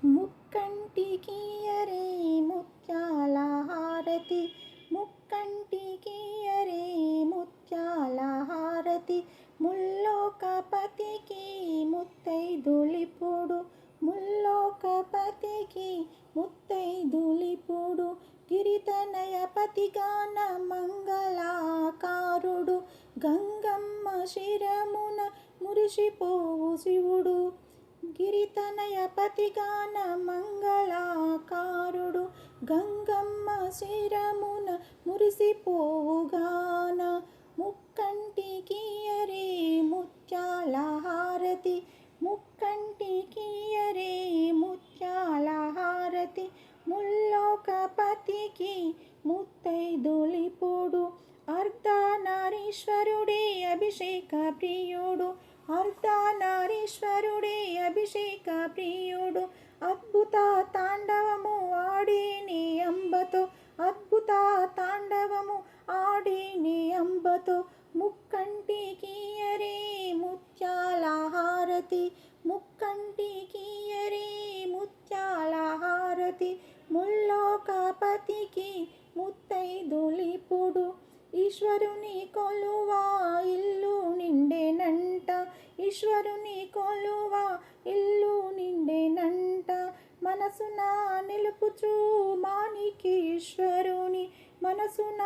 ముక్కంటికియరే ముత్యాల హారతి, ముక్కంటికియరే ముత్యాల హారతి, ముల్లోకపతికి ముత్తైదులిపుడు, ముల్లోకపతికి ముత్తైదులిపుడు, గిరితనయపతిగాన మంగళాకారుడు, గంగమ్మ శిరమున మురిసిపోవు శివుడు. గిరితనయపతిగాన మంగళాకారుడు, గంగమ్మ శిరమున మురిసిపోవుగాన, ముక్కంటికియరే ముత్యాల హారతి, ముక్కంటికియరే ముత్యాల హారతి, ముల్లోకపతికి ముత్తైదులిపుడు, అర్ధనారీశ్వరుడే అభిషేక ప్రియుడు, అర్ధనారీశ్వరుడే అభిషేక ప్రియుడు, అద్భుత తాండవము ఆడేని అంబతో, అద్భుత తాండవము ఆడేని అంబతో, ముక్కంటికియరే ముత్యాల హారతి, ముక్కంటికియరే ముత్యాల హారతి, ముల్లోకపతికి ముత్తైదులిపుడు, ఈశ్వరుని కొలువా ఇల్లు నిండెనంట, ఈశ్వరుని కొలువా ఇల్లు నిండెనంట, మనసున నిలుపుచు మాణికేశ్వరుని, మనసున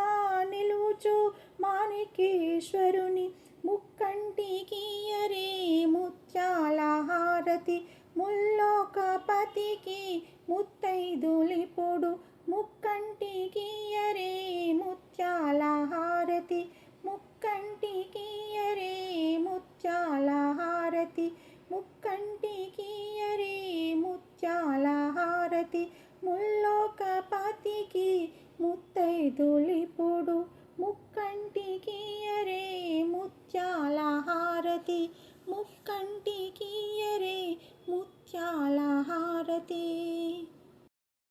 నిలుచు మాణికేశ్వరుని, ముక్కంటికియరే ముత్యాల హారతి, ముల్లోకపతికి ముత్తైదులిపుడు, ముక్కంటికియరే ముత్యాల హారతి, ముక్కంటికియరే ముత్యాల హారతి, ముక్కంటికియరే ముత్యాల హారతి, ముల్లోకపతికి ముత్తైదులిపుడు, ముక్కంటికియరే ముత్యాల హారతి, ముక్కంటికి